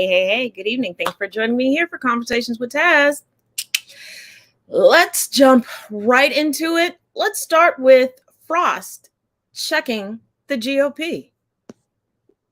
Hey, good evening. Thanks for joining me here for Conversations with Taz. Let's jump right into it. Let's start with Frost checking the GOP.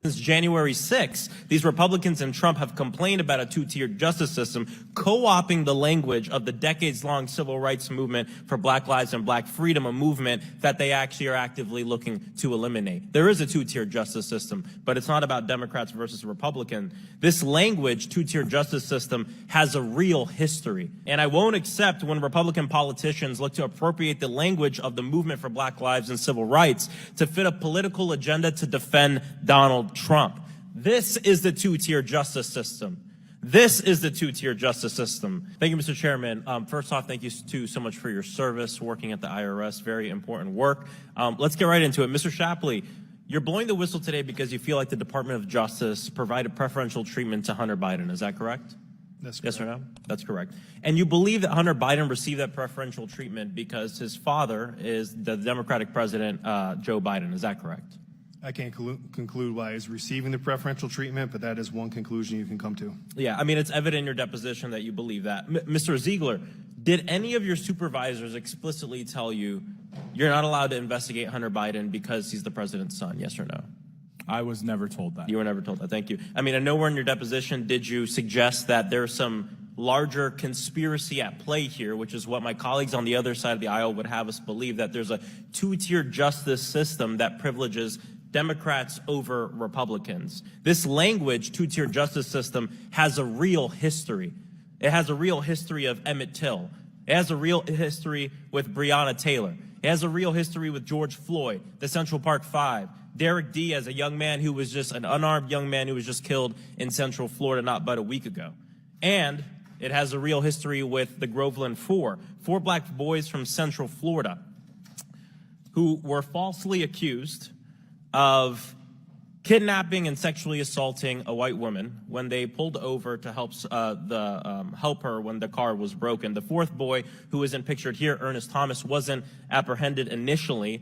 Since January 6th, these Republicans and Trump have complained about a two-tiered justice system, co-opting the language of the decades-long civil rights movement for Black lives and Black freedom, a movement that they actually are actively looking to eliminate. There is a two-tiered justice system, but it's not about Democrats versus Republicans. This language, two-tiered justice system, has a real history. And I won't accept when Republican politicians look to appropriate the language of the movement for Black lives and civil rights to fit a political agenda to defend Donald Trump. This is the two-tier justice system. This is the two-tier justice system. Thank you, Mr. Chairman. First off, thank you so much for your service working at the IRS. Very important work. Let's get right into it. Mr. Shapley, you're blowing the whistle today because you feel like the Department of Justice provided preferential treatment to Hunter Biden. Is that correct? That's correct. Yes or no? That's correct. And you believe that Hunter Biden received that preferential treatment because his father is the Democratic president, Joe Biden. Is that correct? I can't conclude why he's receiving the preferential treatment, but that is one conclusion you can come to. Yeah, I mean, it's evident in your deposition that you believe that. Mr. Ziegler, did any of your supervisors explicitly tell you you're not allowed to investigate Hunter Biden because he's the president's son, yes or no? I was never told that. You were never told that, thank you. I mean, I know we're in your deposition. Did you suggest that there's some larger conspiracy at play here, which is what my colleagues on the other side of the aisle would have us believe, that there's a two-tier justice system that privileges Democrats over Republicans? This language, two-tier justice system, has a real history. It has a real history of Emmett Till. It has a real history with Breonna Taylor. It has a real history with George Floyd, the Central Park Five, Derek Diaz, a young man who was just an unarmed young man who was just killed in Central Florida not but a week ago. And it has a real history with the Groveland Four Black boys from Central Florida who were falsely accused of kidnapping and sexually assaulting a white woman when they pulled over to help her when the car was broken. The fourth boy, who isn't pictured here, Ernest Thomas, wasn't apprehended initially.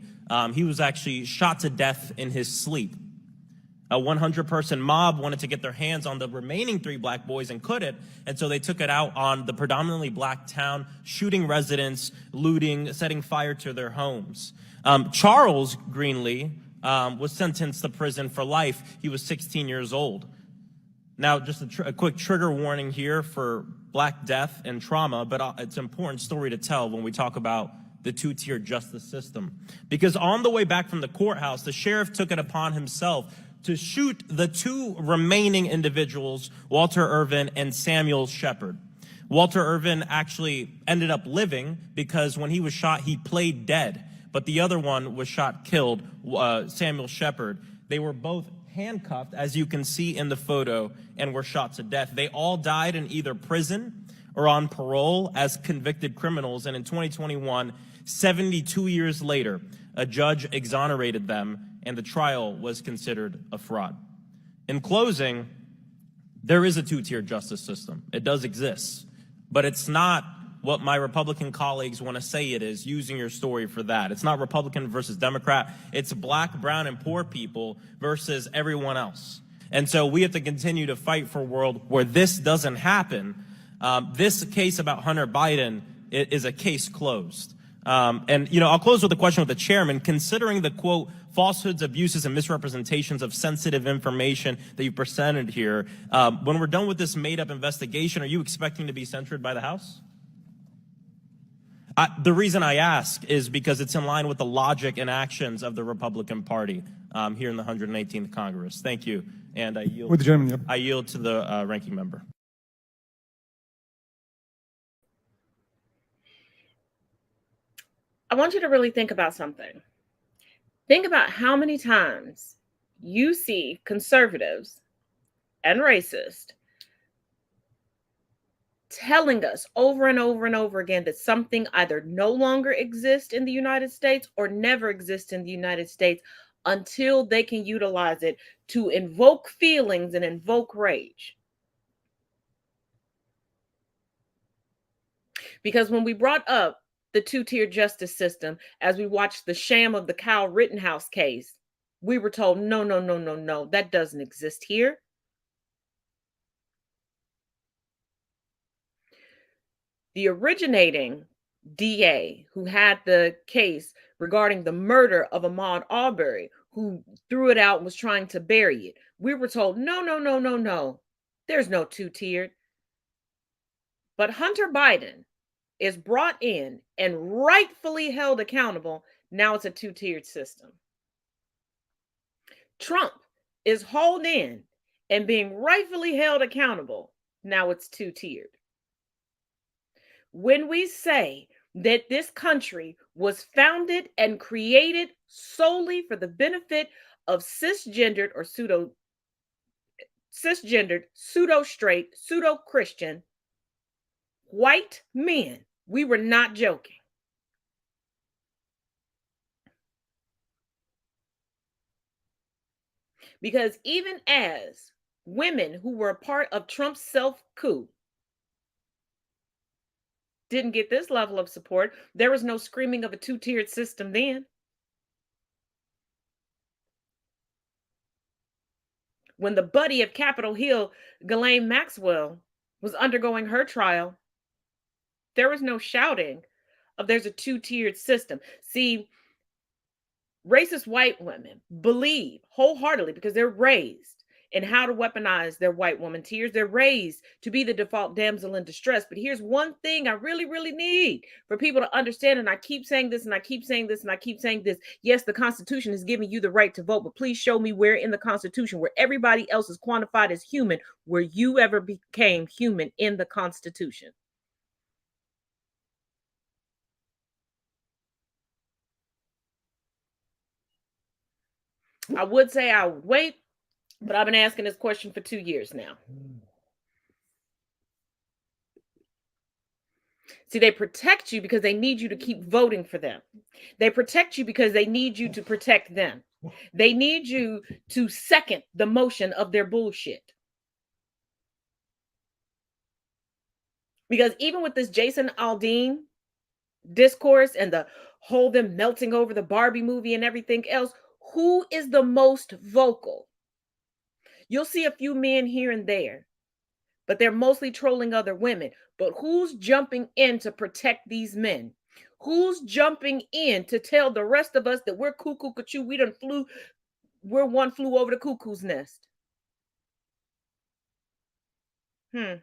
He was actually shot to death in his sleep. A 100-person mob wanted to get their hands on the remaining three black boys and couldn't, and so they took it out on the predominantly black town, shooting residents, looting, setting fire to their homes. Charles Greenlee was sentenced to prison for life. He was 16 years old. Now, just a quick trigger warning here for Black death and trauma, but it's an important story to tell when we talk about the two-tier justice system. Because on the way back from the courthouse, the sheriff took it upon himself to shoot the two remaining individuals, Walter Irvin and Samuel Shepard. Walter Irvin actually ended up living because when he was shot, he played dead. But the other one was shot, killed, Samuel Shepard. They were both handcuffed, as you can see in the photo, and were shot to death. They all died in either prison or on parole as convicted criminals. And in 2021, 72 years later, a judge exonerated them, and the trial was considered a fraud. In closing, there is a two-tier justice system. It does exist, but it's not what my Republican colleagues want to say it is, using your story for that. It's not Republican versus Democrat. It's black, brown, and poor people versus everyone else. And so we have to continue to fight for a world where this doesn't happen. This case about Hunter Biden is a case closed. And, I'll close with a question with the chairman. Considering the, quote, falsehoods, abuses, and misrepresentations of sensitive information that you presented here, when we're done with this made-up investigation, are you expecting to be censured by the House? The reason I ask is because it's in line with the logic and actions of the Republican Party here in the 118th Congress. Thank you. And I yield, with the gentleman, yep. I yield to the ranking member. I want you to really think about something. Think about how many times you see conservatives and racists telling us over and over and over again that something either no longer exists in the United States or never exists in the United States until they can utilize it to invoke feelings and invoke rage. Because when we brought up the two-tier justice system, as we watched the sham of the Kyle Rittenhouse case, we were told, no, that doesn't exist here. The originating DA who had the case regarding the murder of Ahmaud Arbery, who threw it out and was trying to bury it, we were told, no, no, no, no, no. There's no two-tiered. But Hunter Biden is brought in and rightfully held accountable. Now it's a two-tiered system. Trump is hauled in and being rightfully held accountable. Now it's two-tiered. When we say that this country was founded and created solely for the benefit of cisgendered, pseudo-straight, pseudo-Christian white men, we were not joking. Because even as women who were a part of Trump's self-coup didn't get this level of support, there was no screaming of a two-tiered system then. When the buddy of Capitol Hill, Ghislaine Maxwell, was undergoing her trial, there was no shouting of there's a two-tiered system. See, racist white women believe wholeheartedly, because they're raised in how to weaponize their white woman tears. They're raised to be the default damsel in distress. But here's one thing I really, really need for people to understand. And I keep saying this, and I keep saying this, and I keep saying this. Yes, the Constitution is giving you the right to vote, but please show me where in the Constitution, where everybody else is quantified as human, where you ever became human in the Constitution. I would say I would wait, but I've been asking this question for 2 years now. See, they protect you because they need you to keep voting for them. They protect you because they need you to protect them. They need you to second the motion of their bullshit. Because even with this Jason Aldean discourse and the whole them melting over the Barbie movie and everything else, who is the most vocal? You'll see a few men here and there, but they're mostly trolling other women. But who's jumping in to protect these men? Who's jumping in to tell the rest of us that we're cuckoo-cuckoo, we're one flew over the cuckoo's nest? And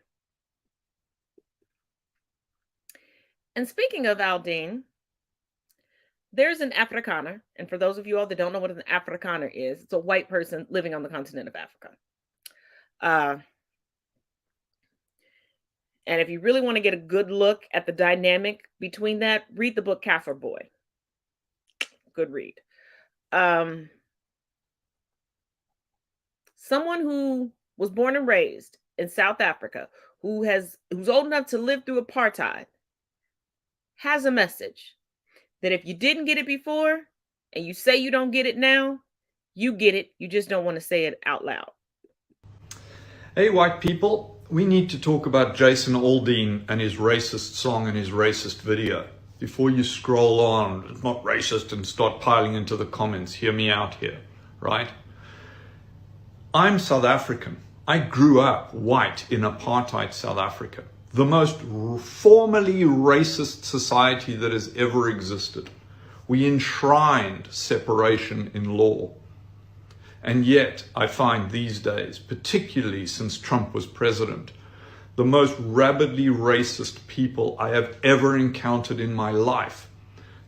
speaking of Aldean, there's an Afrikaner, and for those of you all that don't know what an Afrikaner is, it's a white person living on the continent of Africa. And if you really want to get a good look at the dynamic between that, read the book Kaffir Boy. Good read. Someone who was born and raised in South Africa, who's old enough to live through apartheid, has a message that if you didn't get it before and you say you don't get it now, you get it. You just don't want to say it out loud. Hey, white people, we need to talk about Jason Aldean and his racist song and his racist video. Before you scroll on, it's not racist, and start piling into the comments, hear me out here, right? I'm South African. I grew up white in apartheid South Africa, the most formally racist society that has ever existed. We enshrined separation in law. And yet, I find these days, particularly since Trump was president, the most rabidly racist people I have ever encountered in my life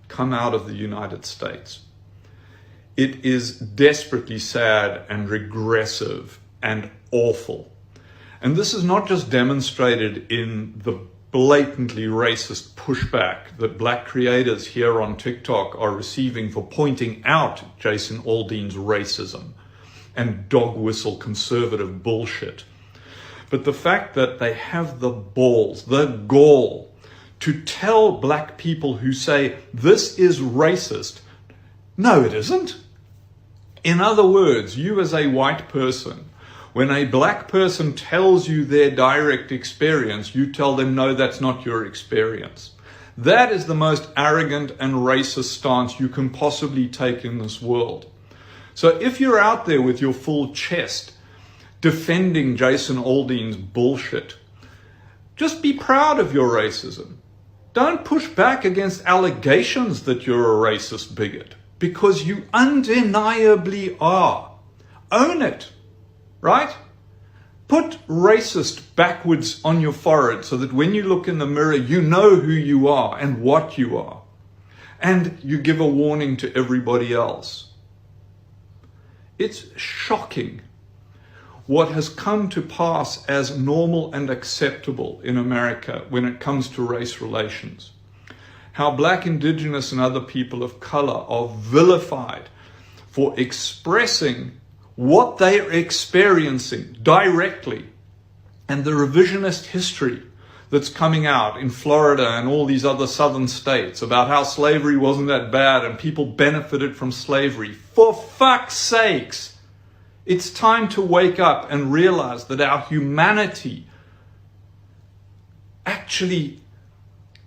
come out of the United States. It is desperately sad and regressive and awful. And this is not just demonstrated in the blatantly racist pushback that black creators here on TikTok are receiving for pointing out Jason Aldean's racism and dog whistle conservative bullshit. But the fact that they have the balls, the gall, to tell black people who say this is racist, no, it isn't. In other words, you as a white person, when a black person tells you their direct experience, you tell them, no, that's not your experience. That is the most arrogant and racist stance you can possibly take in this world. So if you're out there with your full chest defending Jason Aldean's bullshit, Just be proud of your racism. Don't push back against allegations that you're a racist bigot, because you undeniably are. Own it, right? Put racist backwards on your forehead so that when you look in the mirror, you know who you are and what you are. And you give a warning to everybody else. It's shocking what has come to pass as normal and acceptable in America when it comes to race relations. How Black, Indigenous, and other people of color are vilified for expressing what they're experiencing directly, and the revisionist history that's coming out in Florida and all these other southern states about how slavery wasn't that bad and people benefited from slavery. For fuck's sakes, it's time to wake up and realize that our humanity actually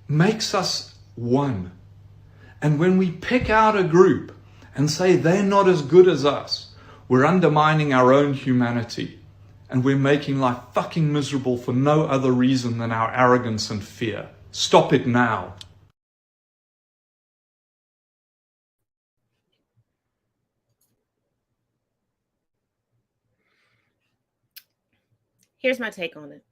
makes us one. And when we pick out a group and say they're not as good as us, we're undermining our own humanity, and we're making life fucking miserable for no other reason than our arrogance and fear. Stop it now. Here's my take on it.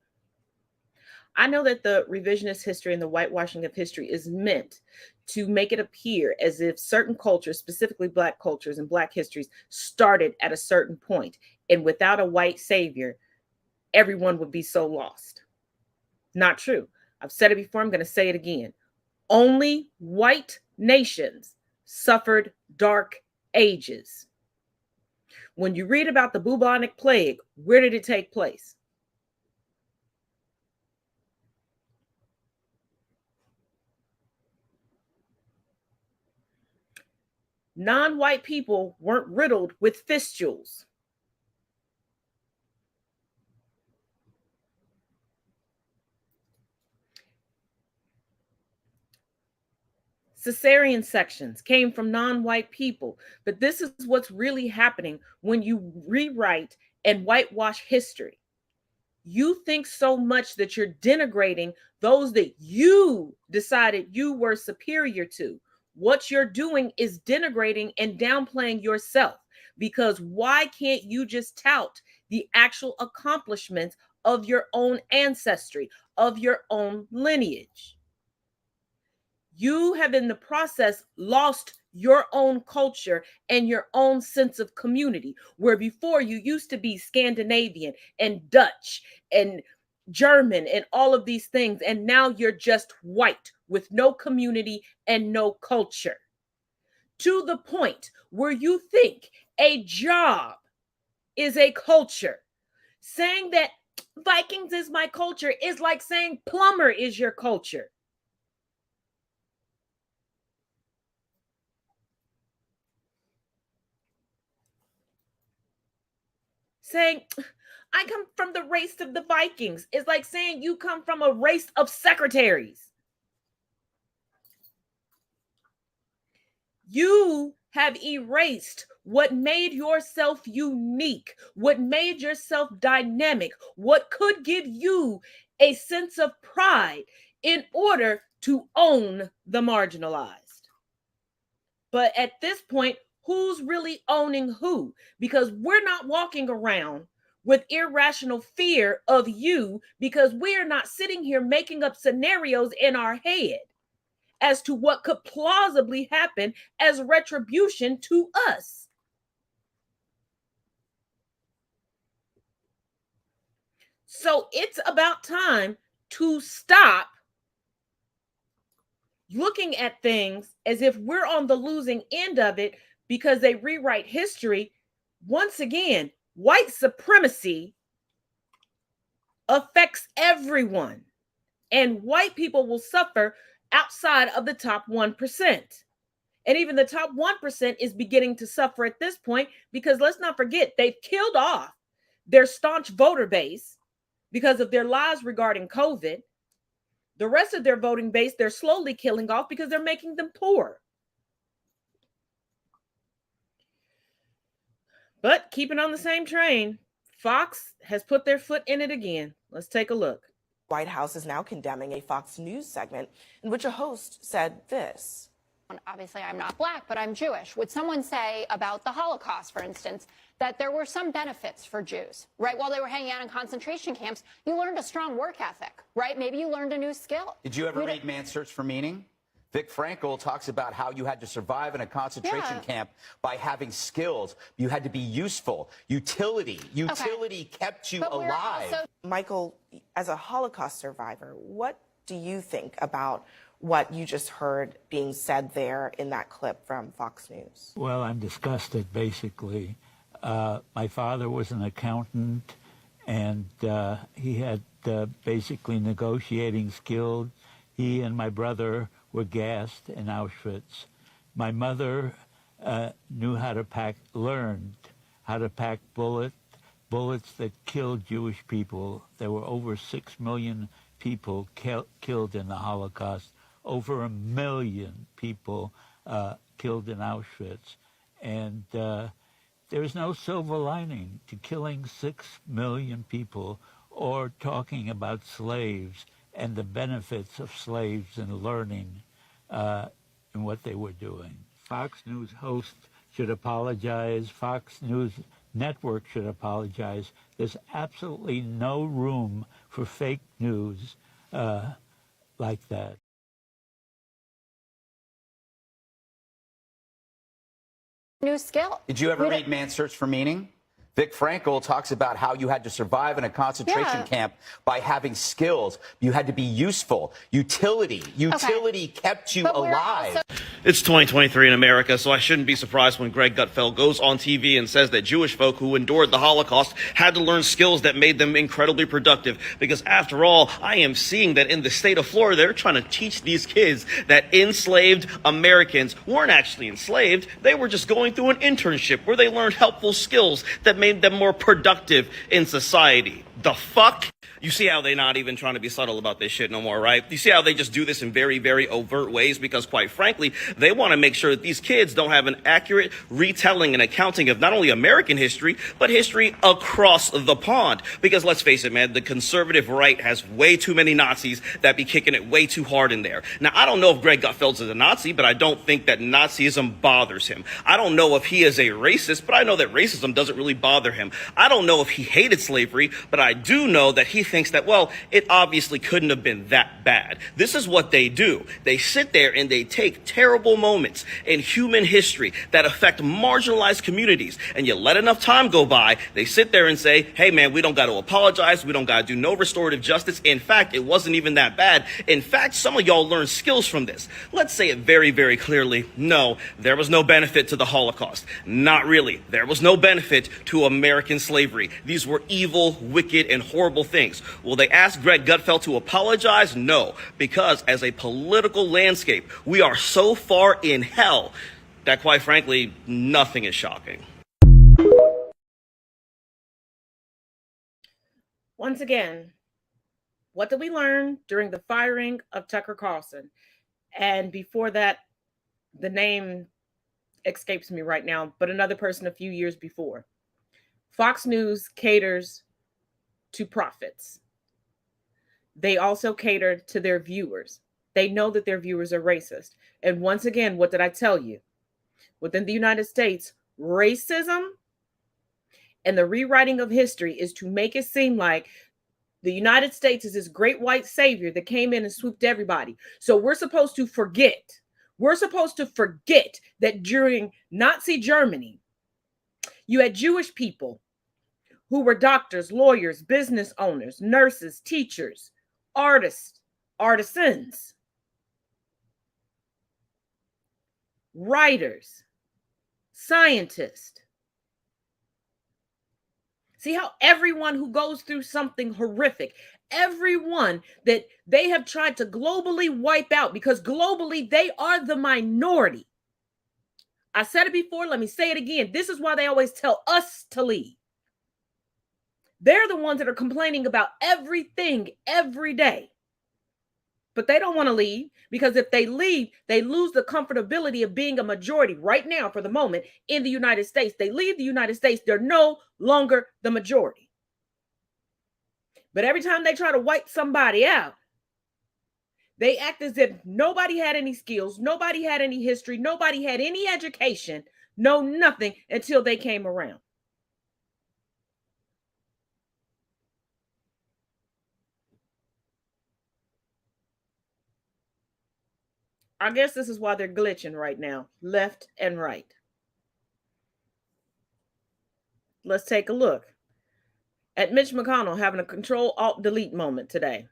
I know that the revisionist history and the whitewashing of history is meant to make it appear as if certain cultures, specifically Black cultures and Black histories, started at a certain point, and without a white savior, everyone would be so lost. Not true. I've said it before, I'm going to say it again. Only white nations suffered dark ages. When you read about the bubonic plague, where did it take place? Non-white people weren't riddled with fistulas. Cesarean sections came from non-white people. But this is what's really happening when you rewrite and whitewash history. You think so much that you're denigrating those that you decided you were superior to. What you're doing is denigrating and downplaying yourself, because why can't you just tout the actual accomplishments of your own ancestry, of your own lineage? You have in the process lost your own culture and your own sense of community, where before you used to be Scandinavian and Dutch and German and all of these things, and now you're just white with no community and no culture, to the point where you think a job is a culture. Saying that Vikings is my culture is like saying plumber is your culture. Saying I come from the race of the Vikings is like saying you come from a race of secretaries. You have erased what made yourself unique, what made yourself dynamic, what could give you a sense of pride in order to own the marginalized. But at this point, who's really owning who? Because we're not walking around with irrational fear of you, because we're not sitting here making up scenarios in our head as to what could plausibly happen as retribution to us. So it's about time to stop looking at things as if we're on the losing end of it because they rewrite history. Once again, white supremacy affects everyone, and white people will suffer outside of the top 1%. And even the top 1% is beginning to suffer at this point, because let's not forget, they've killed off their staunch voter base because of their lies regarding COVID. The rest of their voting base, they're slowly killing off because they're making them poor. But keeping on the same train, Fox has put their foot in it again. Let's take a look. White House is now condemning a Fox News segment in which a host said this. Obviously, I'm not black, but I'm Jewish. Would someone say about the Holocaust, for instance, that there were some benefits for Jews, right? While they were hanging out in concentration camps, you learned a strong work ethic, right? Maybe you learned a new skill. Did you ever read Man's Search for Meaning? Vic Frankl talks about how you had to survive in a concentration camp by having skills. You had to be useful. Utility kept you alive. Michael, as a Holocaust survivor, what do you think about what you just heard being said there in that clip from Fox News? Well, I'm disgusted, basically. My father was an accountant, and he had basically negotiating skills. He and my brother were gassed in Auschwitz. My mother learned how to pack bullets that killed Jewish people. There were over 6 million people killed in the Holocaust, over 1 million people killed in Auschwitz. And there's no silver lining to killing 6 million people or talking about slaves and the benefits of slaves and learning and what they were doing. Fox News host should apologize. Fox News Network should apologize. There's absolutely no room for fake news like that. New skill. Did you ever read Man's Search for Meaning? Vic Frankl talks about how you had to survive in a concentration camp by having skills. You had to be useful. Utility kept you alive. It's 2023 in America, so I shouldn't be surprised when Greg Gutfeld goes on TV and says that Jewish folk who endured the Holocaust had to learn skills that made them incredibly productive. Because after all, I am seeing that in the state of Florida, they're trying to teach these kids that enslaved Americans weren't actually enslaved. They were just going through an internship where they learned helpful skills that made them more productive in society. The fuck? You see how they're not even trying to be subtle about this shit no more, right? You see how they just do this in very, very overt ways because, quite frankly, they want to make sure that these kids don't have an accurate retelling and accounting of not only American history, but history across the pond. Because let's face it, man, the conservative right has way too many Nazis that be kicking it way too hard in there. Now, I don't know if Greg Gutfeld is a Nazi, but I don't think that Nazism bothers him. I don't know if he is a racist, but I know that racism doesn't really bother him. I don't know if he hated slavery, but I do know that he thinks that, well, it obviously couldn't have been that bad. This is what they do. They sit there and they take terrible moments in human history that affect marginalized communities, and you let enough time go by, they sit there and say, hey man, we don't got to apologize, we don't got to do no restorative justice. In fact, it wasn't even that bad. In fact, some of y'all learned skills from this. Let's say it very, very clearly. No, there was no benefit to the Holocaust. Not really. There was no benefit to American slavery. These were evil, wicked, and horrible things. Will they ask Greg Gutfeld to apologize? No, because as a political landscape, we are so far in hell that, quite frankly, nothing is shocking. Once again, what did we learn during the firing of Tucker Carlson? And before that, the name escapes me right now, but another person a few years before. Fox News caters to profits. They also cater to their viewers. They know that their viewers are racist. And once again, what did I tell you? Within the United States, racism and the rewriting of history is to make it seem like the United States is this great white savior that came in and swooped everybody. So we're supposed to forget. We're supposed to forget that during Nazi Germany, you had Jewish people who were doctors, lawyers, business owners, nurses, teachers, artists, artisans, writers, scientists. See how everyone who goes through something horrific, everyone that they have tried to globally wipe out, because globally they are the minority. I said it before, let me say it again. This is why they always tell us to leave. They're the ones that are complaining about everything every day. But they don't want to leave, because if they leave, they lose the comfortability of being a majority right now for the moment in the United States. They leave the United States, they're no longer the majority. But every time they try to wipe somebody out, they act as if nobody had any skills, nobody had any history, nobody had any education, no nothing until they came around. I guess this is why they're glitching right now, left and right. Let's take a look at Mitch McConnell having a Control-Alt-Delete moment today.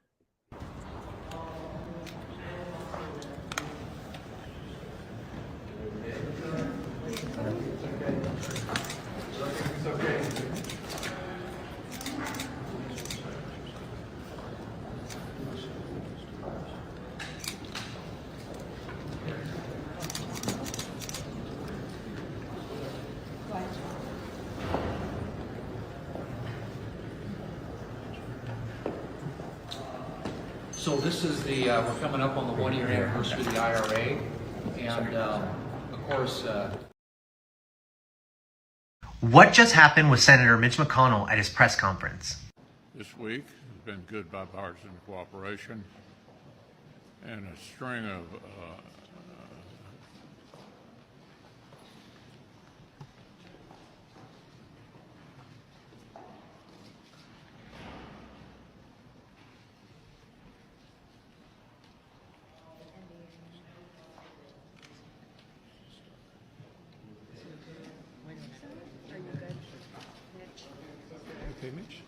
So this is the, we're coming up on the 1-year anniversary of the IRA, and of course... What just happened with Senator Mitch McConnell at his press conference? This week has been good bipartisan cooperation and a string of Okay, Mitch?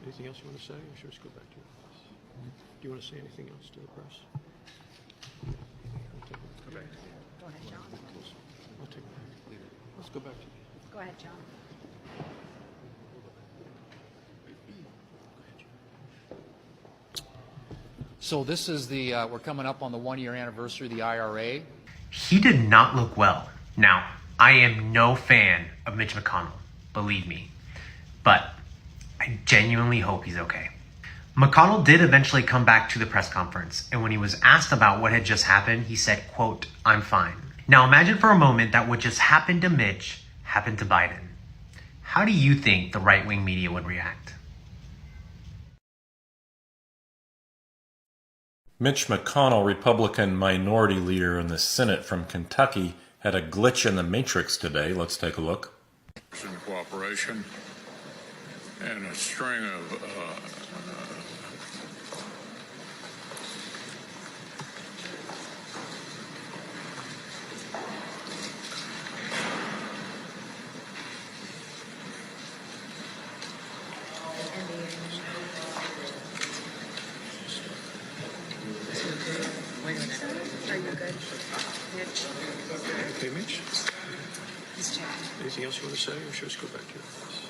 Anything else you want to say, or should we just go back to your office? Do you want to say anything else to the press? Go back. Go ahead, John. I'll take it. Let's go back to you. Go ahead, John. So this is the, we're coming up on the 1-year anniversary of the IRA. He did not look well. Now, I am no fan of Mitch McConnell, believe me, but I genuinely hope he's okay. McConnell did eventually come back to the press conference, and when he was asked about what had just happened, he said, quote, "I'm fine." Now imagine for a moment that what just happened to Mitch happened to Biden. How do you think the right-wing media would react? Mitch McConnell, Republican minority leader in the Senate from Kentucky, had a glitch in the matrix today. Let's take a look. cooperation and a string of Are you good? Mitch? Okay, Mitch? Anything else you want to say, or should we just go back to your office?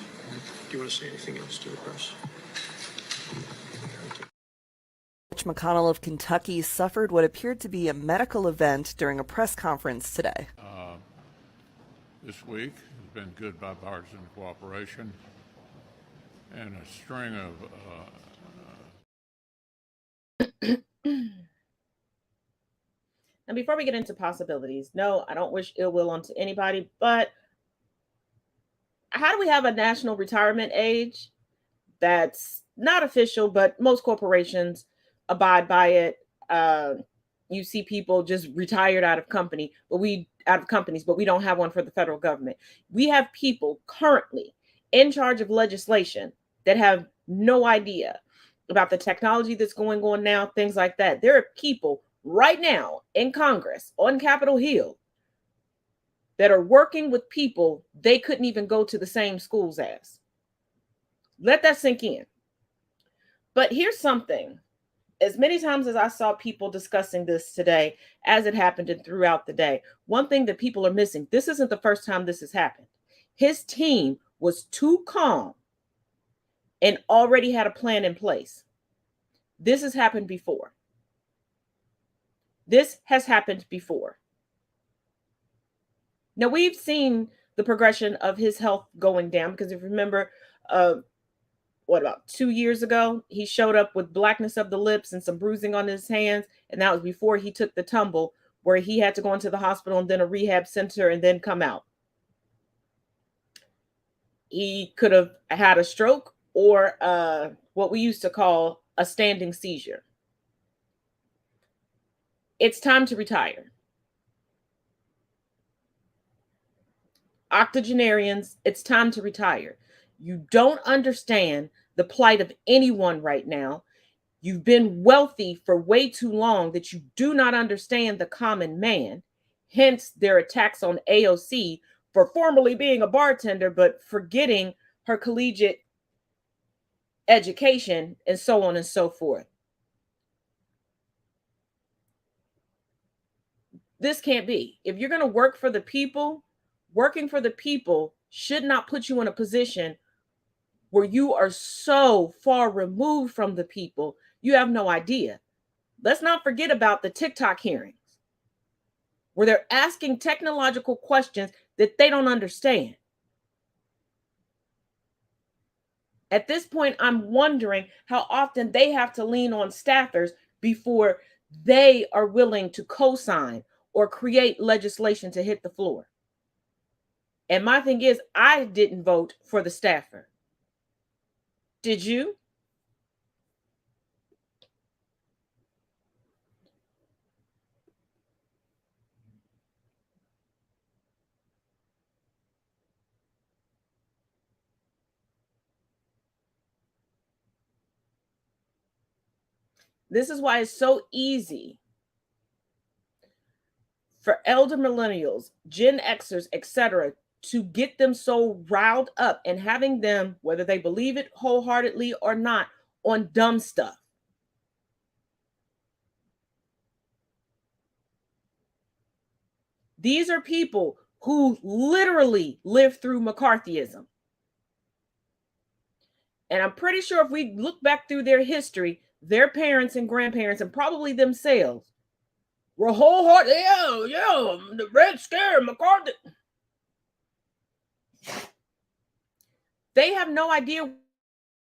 Do you want to say anything else to the press? Mitch McConnell of Kentucky suffered what appeared to be a medical event during a press conference today. This week has been good bipartisan cooperation and a string of Now, before we get into possibilities, no, I don't wish ill will onto anybody, but how do we have a national retirement age that's not official, but most corporations abide by it? You see people just retired out of companies, but we don't have one for the federal government. We have people currently in charge of legislation that have no idea about the technology that's going on now, things like that. There are people right now in Congress on Capitol Hill that are working with people they couldn't even go to the same schools as. Let that sink in. But here's something. As many times as I saw people discussing this today, as it happened and throughout the day, one thing that people are missing, this isn't the first time this has happened. His team was too calm and already had a plan in place. This has happened before. This has happened before. Now, we've seen the progression of his health going down because if you remember, about 2 years ago, he showed up with blackness of the lips and some bruising on his hands. And that was before he took the tumble where he had to go into the hospital and then a rehab center and then come out. He could have had a stroke or what we used to call a standing seizure. It's time to retire. Octogenarians, it's time to retire. You don't understand the plight of anyone right now. You've been wealthy for way too long that you do not understand the common man. Hence their attacks on AOC for formerly being a bartender, but forgetting her collegiate education and so on and so forth. This can't be. If you're going to work for the people, working for the people should not put you in a position where you are so far removed from the people, you have no idea. Let's not forget about the TikTok hearings, where they're asking technological questions that they don't understand. At this point, I'm wondering how often they have to lean on staffers before they are willing to co-sign or create legislation to hit the floor. And my thing is, I didn't vote for the staffer. Did you? This is why it's so easy for elder millennials, Gen Xers, etc., to get them so riled up and having them, whether they believe it wholeheartedly or not, on dumb stuff. These are people who literally lived through McCarthyism. And I'm pretty sure if we look back through their history, their parents and grandparents, and probably themselves, were wholehearted. Yeah, the Red Scare, McCarthy. They have no idea who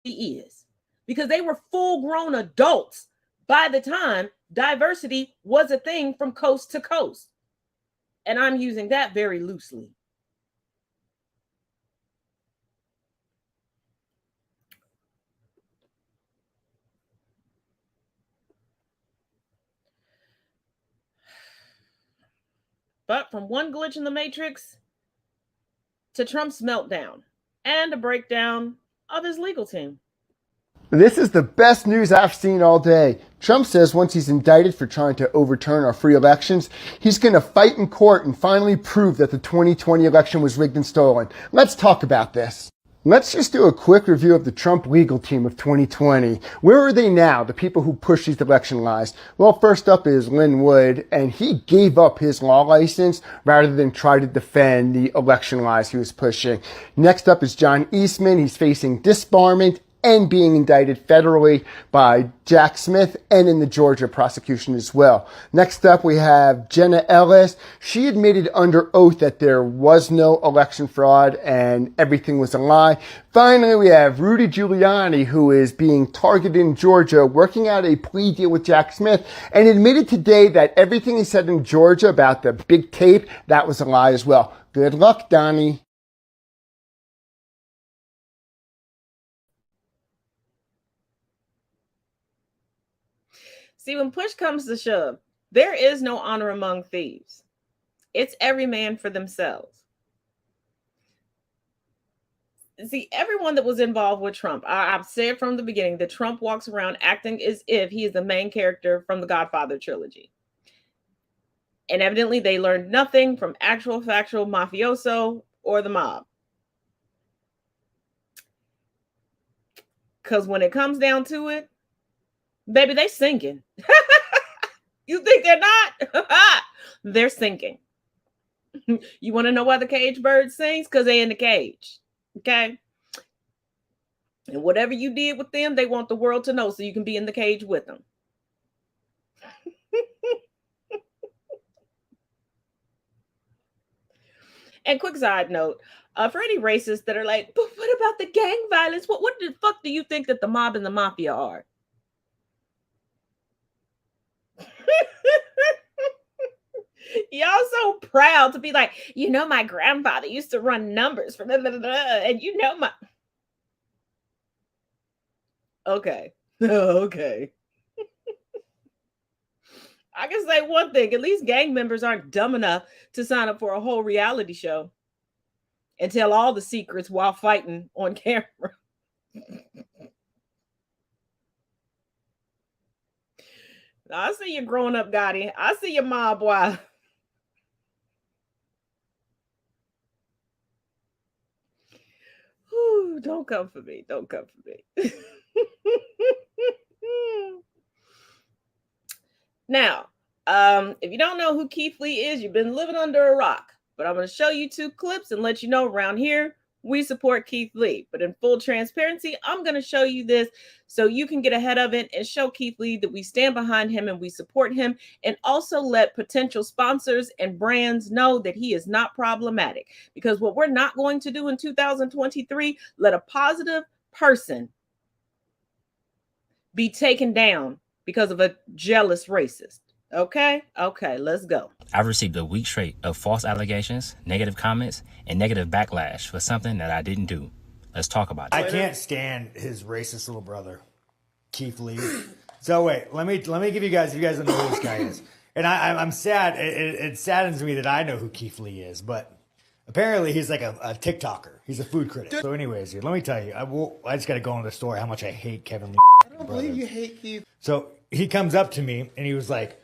he is because they were full-grown adults by the time diversity was a thing from coast to coast. And I'm using that very loosely. But from one glitch in the Matrix to Trump's meltdown and a breakdown of his legal team. This is the best news I've seen all day. Trump says once he's indicted for trying to overturn our free elections, he's going to fight in court and finally prove that the 2020 election was rigged and stolen. Let's talk about this. Let's just do a quick review of the Trump legal team of 2020. Where are they now, the people who push these election lies? Well, first up is Lin Wood, and he gave up his law license rather than try to defend the election lies he was pushing. Next up is John Eastman. He's facing disbarment and being indicted federally by Jack Smith and in the Georgia prosecution as well. Next up, we have Jenna Ellis. She admitted under oath that there was no election fraud and everything was a lie. Finally, we have Rudy Giuliani, who is being targeted in Georgia, working out a plea deal with Jack Smith, and admitted today that everything he said in Georgia about the big tape, that was a lie as well. Good luck, Donnie. See, when push comes to shove, there is no honor among thieves. It's every man for themselves. See, everyone that was involved with Trump, I've said from the beginning that Trump walks around acting as if he is the main character from the Godfather trilogy. And evidently they learned nothing from actual factual mafioso or the mob. Because when it comes down to it, baby, they sinking. You think they're not? They're sinking. You want to know why the cage bird sings? Because they're in the cage. Okay? And whatever you did with them, they want the world to know so you can be in the cage with them. And quick side note, for any racists that are like, but what about the gang violence? What the fuck do you think that the mob and the mafia are? Y'all so proud to be like, you know, my grandfather used to run numbers for blah, blah, blah, and you know my. Okay. Okay. I can say one thing. At least gang members aren't dumb enough to sign up for a whole reality show and tell all the secrets while fighting on camera. I see you growing up, Gotti. I see your mob, boy. Whew, don't come for me. Don't come for me. Now, if you don't know who Keith Lee is, you've been living under a rock. But I'm going to show you 2 clips and let you know around here we support Keith Lee. But in full transparency, I'm going to show you this so you can get ahead of it and show Keith Lee that we stand behind him and we support him, and also let potential sponsors and brands know that he is not problematic. Because what we're not going to do in 2023, let a positive person be taken down because of a jealous racist. Okay, let's go. I've received a week straight of false allegations, negative comments, and negative backlash for something that I didn't do. Let's talk about it. I can't stand his racist little brother, Keith Lee. So wait, let me give you guys, if you guys don't know who this guy is. And I'm sad, it saddens me that I know who Keith Lee is, but apparently he's like a TikToker. He's a food critic. So anyways, let me tell you, I just got to go into the story how much I hate Kevin Lee. I don't believe you hate Keith. So he comes up to me and he was like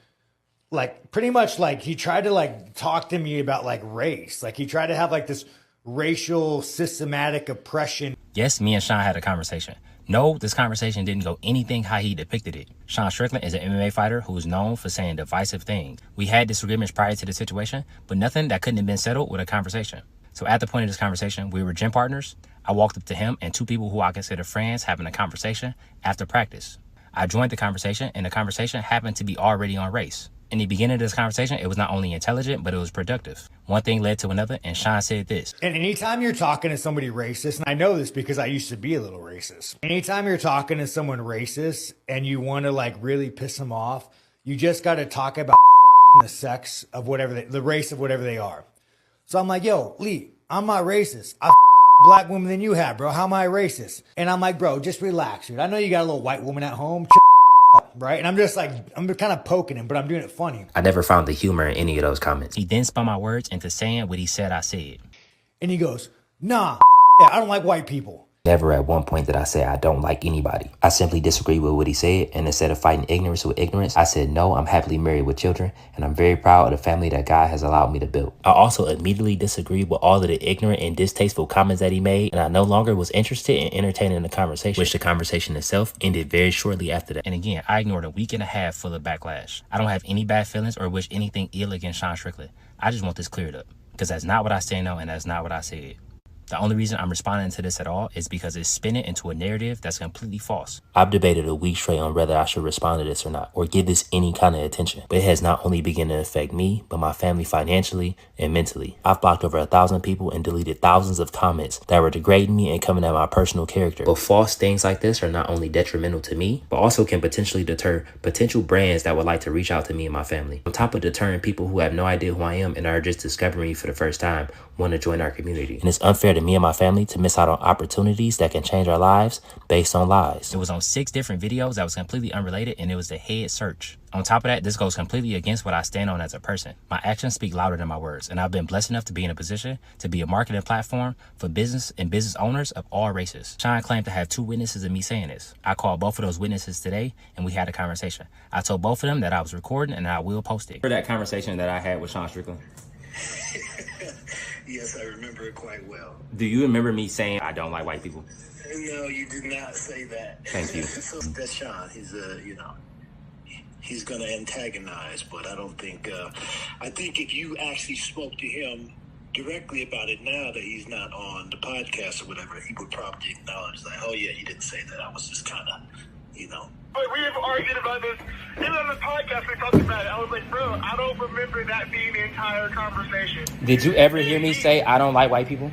pretty much like he tried to like talk to me about like race. Like he tried to have like this racial systematic oppression. Yes, me and Sean had a conversation. No, this conversation didn't go anything how he depicted it. Sean Strickland is an MMA fighter who is known for saying divisive things. We had disagreements prior to the situation, but nothing that couldn't have been settled with a conversation. So at the point of this conversation, we were gym partners. I walked up to him and 2 people who I consider friends having a conversation after practice. I joined the conversation, and the conversation happened to be already on race. In the beginning of this conversation, it was not only intelligent, but it was productive. One thing led to another, and Sean said this. And anytime you're talking to somebody racist, and I know this because I used to be a little racist. Anytime you're talking to someone racist and you want to like really piss them off, you just got to talk about the sex of whatever the race of whatever they are. So I'm like, yo, Lee, I'm not racist. I black woman than you have, bro. How am I racist? And I'm like, bro, just relax, dude. I know you got a little white woman at home. Right? And I'm just like, I'm kind of poking him, but I'm doing it funny. I never found the humor in any of those comments. He then spun my words into saying what he said I said. And he goes, nah, I don't like white people. Never at one point did I say I don't like anybody. I simply disagree with what he said, and instead of fighting ignorance with ignorance, I said, no, I'm happily married with children, and I'm very proud of the family that God has allowed me to build. I also immediately disagreed with all of the ignorant and distasteful comments that he made, and I no longer was interested in entertaining the conversation, which the conversation itself ended very shortly after that. And again, I ignored a week and a half full of backlash. I don't have any bad feelings or wish anything ill against Sean Strickland. I just want this cleared up, because that's not what I stand on, and that's not what I said. The only reason I'm responding to this at all is because it's spinning into a narrative that's completely false. I've debated a week straight on whether I should respond to this or not, or give this any kind of attention. But it has not only begun to affect me, but my family financially and mentally. I've blocked over 1,000 people and deleted thousands of comments that were degrading me and coming at my personal character. But false things like this are not only detrimental to me, but also can potentially deter potential brands that would like to reach out to me and my family. On top of deterring people who have no idea who I am and are just discovering me for the first time, want to join our community. And it's unfair to me and my family to miss out on opportunities that can change our lives based on lies. It was on 6 different videos that was completely unrelated, and it was the head search. On top of that, this goes completely against what I stand on as a person. My actions speak louder than my words, and I've been blessed enough to be in a position to be a marketing platform for business and business owners of all races. Sean claimed to have 2 witnesses of me saying this. I called both of those witnesses today, and we had a conversation. I told both of them that I was recording, and I will post it. For that conversation that I had with Sean Strickland. Yes, I remember it quite well. Do you remember me saying I don't like white people? No, you did not say that. Thank you. So that's Sean. He's he's going to antagonize, but I don't think. I think if you actually spoke to him directly about it now that he's not on the podcast or whatever, he would probably acknowledge like, oh yeah, you didn't say that. I was just kind of, But we have argued about this. Even on the podcast, we talked about it. I was like, bro, I don't remember that being the entire conversation. Did you ever hear me say I don't like white people?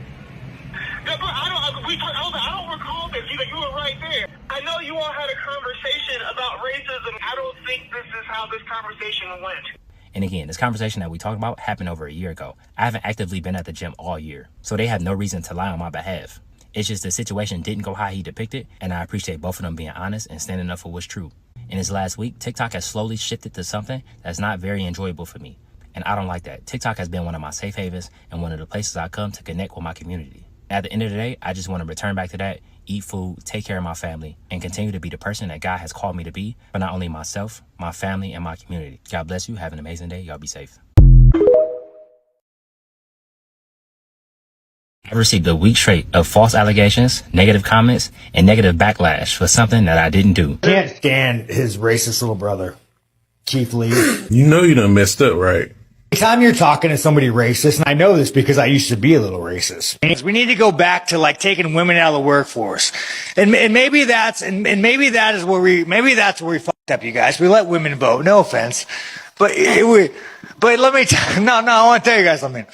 Yeah, but I don't recall this. He's like, you were right there. I know you all had a conversation about racism. I don't think this is how this conversation went. And again, this conversation that we talked about happened over a year ago. I haven't actively been at the gym all year, so they have no reason to lie on my behalf. It's just the situation didn't go how he depicted, and I appreciate both of them being honest and standing up for what's true. In this last week, TikTok has slowly shifted to something that's not very enjoyable for me, and I don't like that. TikTok has been one of my safe havens and one of the places I come to connect with my community. At the end of the day, I just want to return back to that, eat food, take care of my family, and continue to be the person that God has called me to be for not only myself, my family, and my community. God bless you. Have an amazing day. Y'all be safe. I received a week straight of false allegations, negative comments, and negative backlash for something that I didn't do. Can't stand his racist little brother, Keith Lee. You know you done messed up, right? Anytime you're talking to somebody racist, and I know this because I used to be a little racist, we need to go back to like taking women out of the workforce, and maybe that's where we fucked up, you guys. We let women vote. No offense, but let me I want to tell you guys something.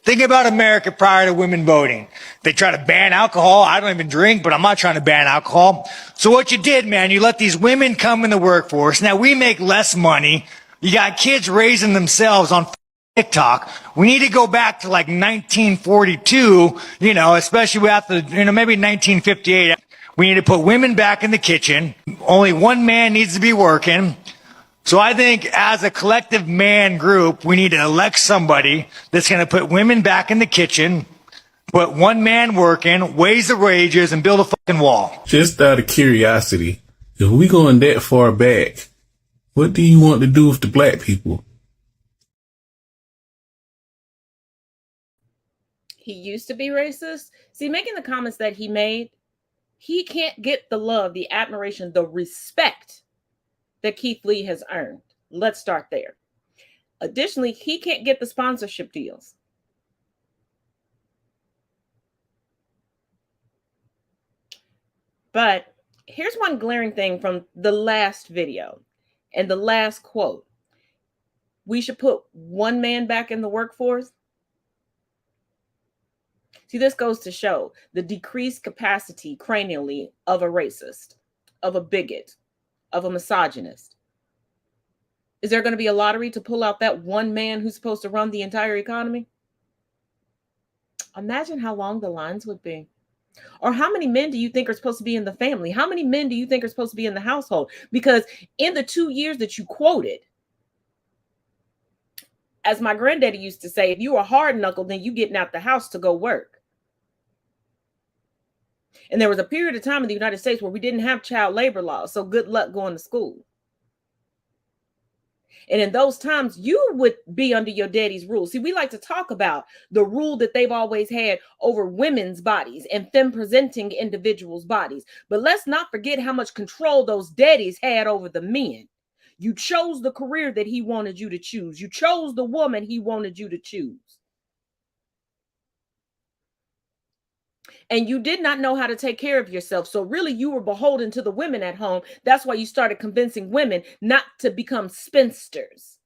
Think about America prior to women voting. They try to ban alcohol. I don't even drink, but I'm not trying to ban alcohol. So what you did, man, you let these women come in the workforce. Now we make less money. You got kids raising themselves on TikTok. We need to go back to like 1942, especially after, maybe 1958. We need to put women back in the kitchen. Only one man needs to be working. So I think as a collective man group, we need to elect somebody that's going to put women back in the kitchen, put one man working, raise the wages, and build a fucking wall. Just out of curiosity, if we going that far back, what do you want to do with the black people? He used to be racist. See, making the comments that he made, he can't get the love, the admiration, the respect that Keith Lee has earned. Let's start there. Additionally, he can't get the sponsorship deals. But here's one glaring thing from the last video and the last quote. We should put one man back in the workforce. See, this goes to show the decreased capacity cranially of a racist, of a bigot, of a misogynist. Is there going to be a lottery to pull out that one man who's supposed to run the entire economy? Imagine how long the lines would be. Or how many men do you think are supposed to be in the family? How many men do you think are supposed to be in the household? Because in the 2 years that you quoted, as my granddaddy used to say, if you were hard knuckled, then you getting out the house to go work. And there was a period of time in the United States where we didn't have child labor laws. So good luck going to school. And in those times, you would be under your daddy's rule. See, we like to talk about the rule that they've always had over women's bodies and femme presenting individuals' bodies. But let's not forget how much control those daddies had over the men. You chose the career that he wanted you to choose. You chose the woman he wanted you to choose. And you did not know how to take care of yourself. So really, you were beholden to the women at home. That's why you started convincing women not to become spinsters,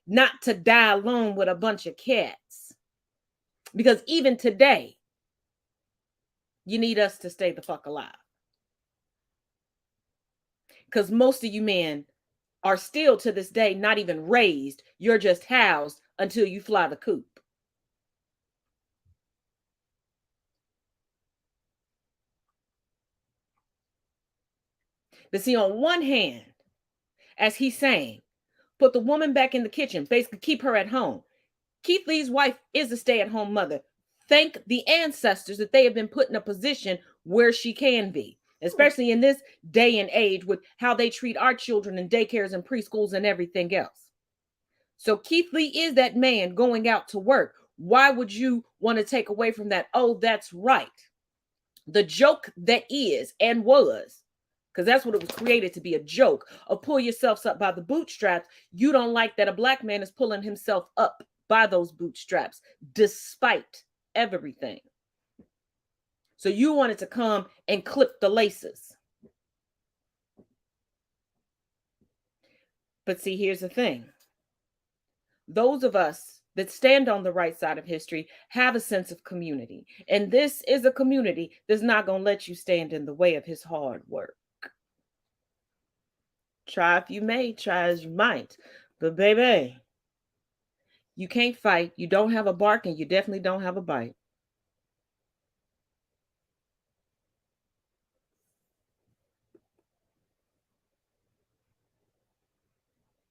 not to die alone with a bunch of cats. Because even today, you need us to stay the fuck alive. Because most of you men are still to this day not even raised. You're just housed until you fly the coop. But see, on one hand, as he's saying, put the woman back in the kitchen, basically keep her at home. Keith Lee's wife is a stay-at-home mother. Thank the ancestors that they have been put in a position where she can be, especially in this day and age with how they treat our children in daycares and preschools and everything else. So Keith Lee is that man going out to work. Why would you want to take away from that? Oh, that's right. The joke that is and was, because that's what it was created to be, a joke of pull yourselves up by the bootstraps. You don't like that a black man is pulling himself up by those bootstraps despite everything. So you wanted to come and clip the laces. But see, here's the thing. Those of us that stand on the right side of history have a sense of community. And this is a community that's not going to let you stand in the way of his hard work. Try if you may, try as you might. But baby, you can't fight. You don't have a bark and you definitely don't have a bite.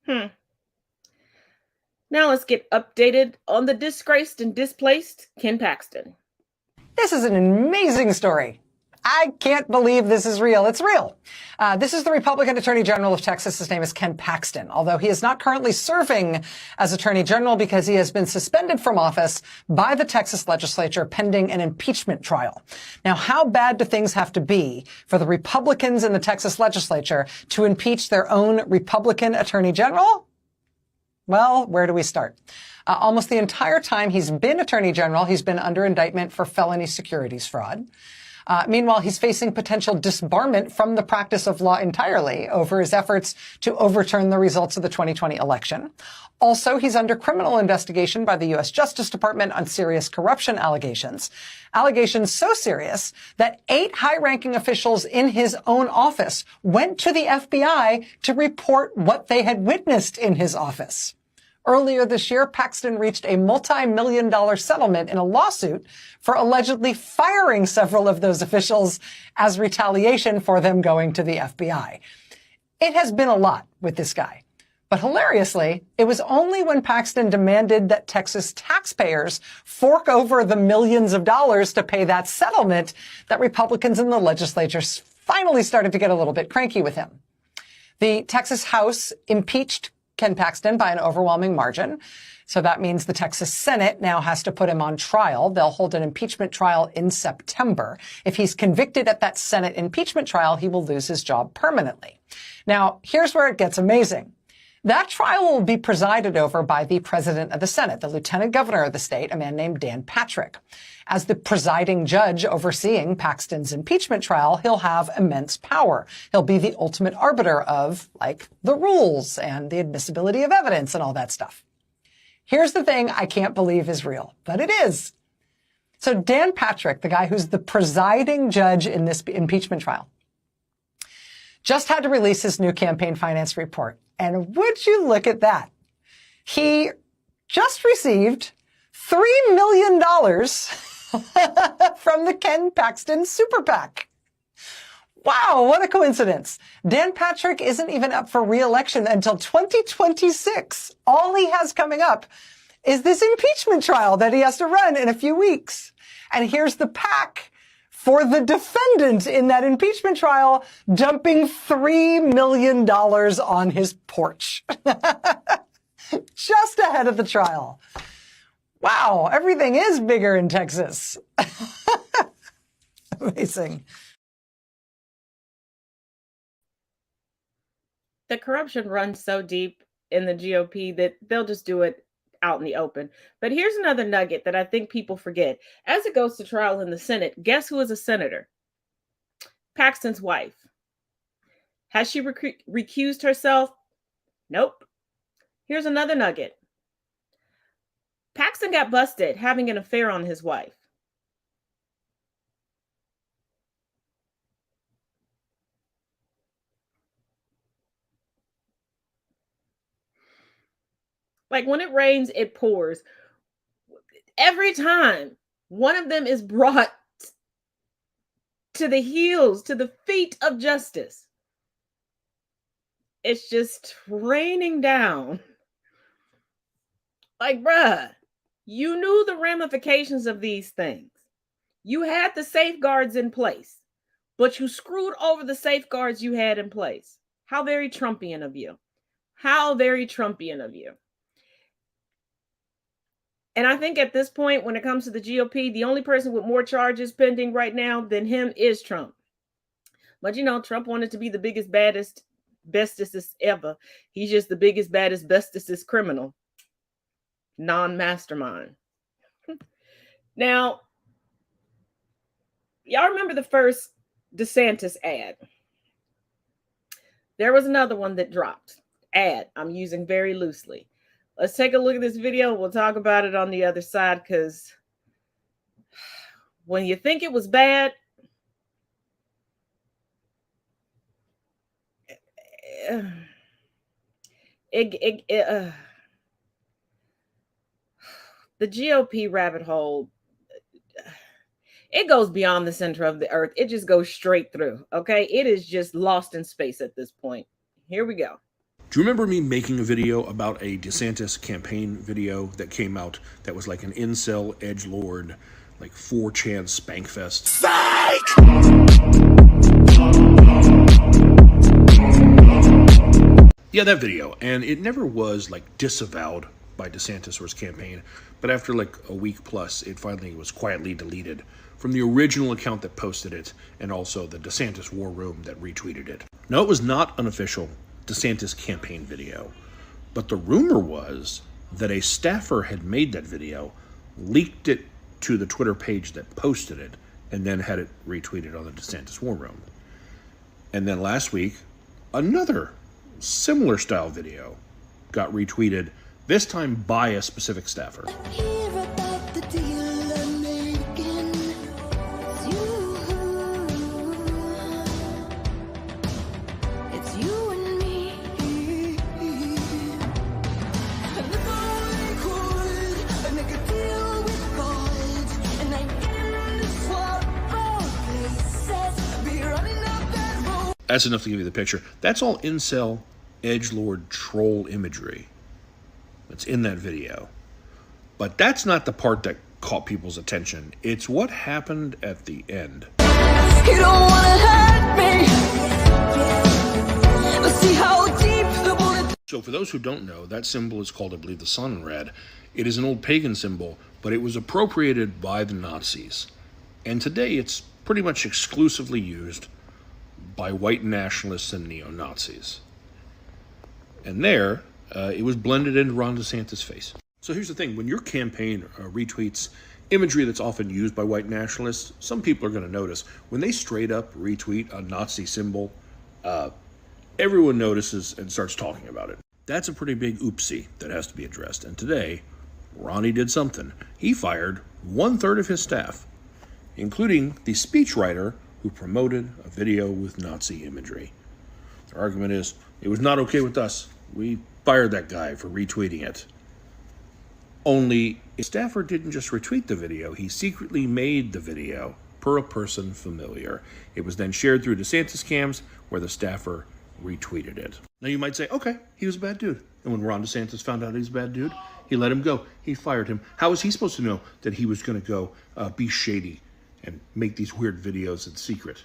Now let's get updated on the disgraced and displaced Ken Paxton. This is an amazing story. I can't believe this is real. It's real. This is the Republican Attorney General of Texas. His name is Ken Paxton, although he is not currently serving as Attorney General because he has been suspended from office by the Texas legislature pending an impeachment trial. Now, how bad do things have to be for the Republicans in the Texas legislature to impeach their own Republican Attorney General? Well, where do we start? Almost the entire time he's been Attorney General, he's been under indictment for felony securities fraud. Meanwhile, he's facing potential disbarment from the practice of law entirely over his efforts to overturn the results of the 2020 election. Also, he's under criminal investigation by the U.S. Justice Department on serious corruption allegations. Allegations so serious that 8 high-ranking officials in his own office went to the FBI to report what they had witnessed in his office. Earlier this year, Paxton reached a multi-million-dollar settlement in a lawsuit for allegedly firing several of those officials as retaliation for them going to the FBI. It has been a lot with this guy. But hilariously, it was only when Paxton demanded that Texas taxpayers fork over the millions of dollars to pay that settlement that Republicans in the legislature finally started to get a little bit cranky with him. The Texas House impeached Ken Paxton by an overwhelming margin. So that means the Texas Senate now has to put him on trial. They'll hold an impeachment trial in September. If he's convicted at that Senate impeachment trial, he will lose his job permanently. Now, here's where it gets amazing. That trial will be presided over by the president of the Senate, the lieutenant governor of the state, a man named Dan Patrick. As the presiding judge overseeing Paxton's impeachment trial, he'll have immense power. He'll be the ultimate arbiter of, like, the rules and the admissibility of evidence and all that stuff. Here's the thing I can't believe is real, but it is. So Dan Patrick, the guy who's the presiding judge in this impeachment trial, just had to release his new campaign finance report. And would you look at that? He just received $3 million from the Ken Paxton Super PAC. Wow, what a coincidence. Dan Patrick isn't even up for re-election until 2026. All he has coming up is this impeachment trial that he has to run in a few weeks. And here's the PAC for the defendant in that impeachment trial dumping $3 million on his porch. Just ahead of the trial. Wow, everything is bigger in Texas. Amazing. The corruption runs so deep in the GOP that they'll just do it out in the open. But here's another nugget that I think people forget. As it goes to trial in the Senate, guess who is a senator? Paxton's wife. Has she recused herself? Nope. Here's another nugget. Paxton got busted having an affair on his wife. Like when it rains, it pours. Every time one of them is brought to the heels, to the feet of justice, it's just raining down. Like, bruh, you knew the ramifications of these things. You had the safeguards in place, but you screwed over the safeguards you had in place. How very Trumpian of you. How very Trumpian of you. And I think at this point, when it comes to the GOP, the only person with more charges pending right now than him is Trump. But, you know, Trump wanted to be the biggest, baddest, bestest ever. He's just the biggest, baddest, bestest criminal. Non-mastermind. Now, y'all remember the first DeSantis ad? There was another one that dropped. Ad, I'm using very loosely. Let's take a look at this video. We'll talk about it on the other side, because when you think it was bad, the GOP rabbit hole, it goes beyond the center of the earth. It just goes straight through, okay? It is just lost in space at this point. Here we go. Do you remember me making a video about a DeSantis campaign video that came out that was like an incel edgelord, like 4chan spank fest? Yeah, that video. And it never was like disavowed by DeSantis or his campaign, but after like a week plus, it finally was quietly deleted from the original account that posted it and also the DeSantis War Room that retweeted it. No, it was not an official DeSantis campaign video, but the rumor was that a staffer had made that video, leaked it to the Twitter page that posted it, and then had it retweeted on the DeSantis War Room. And then last week, another similar style video got retweeted, this time by a specific staffer. That's enough to give you the picture. That's all incel, edgelord, troll imagery that's in that video. But that's not the part that caught people's attention. It's what happened at the end. You don't wanna hurt me. Let's see how deep the bullet. So for those who don't know, that symbol is called, I believe, the sun in red. It is an old pagan symbol, but it was appropriated by the Nazis. And today it's pretty much exclusively used by white nationalists and neo-Nazis. And there, it was blended into Ron DeSantis' face. So here's the thing, when your campaign retweets imagery that's often used by white nationalists, some people are going to notice. When they straight up retweet a Nazi symbol, everyone notices and starts talking about it. That's a pretty big oopsie that has to be addressed. And today, Ronnie did something. He fired 1/3 of his staff, including the speechwriter who promoted a video with Nazi imagery. Their argument is, it was not okay with us. We fired that guy for retweeting it. Only, a staffer didn't just retweet the video, he secretly made the video per a person familiar. It was then shared through DeSantis cams where the staffer retweeted it. Now you might say, okay, he was a bad dude. And when Ron DeSantis found out he was a bad dude, he let him go. He fired him. How was he supposed to know that he was going to go be shady and make these weird videos in secret?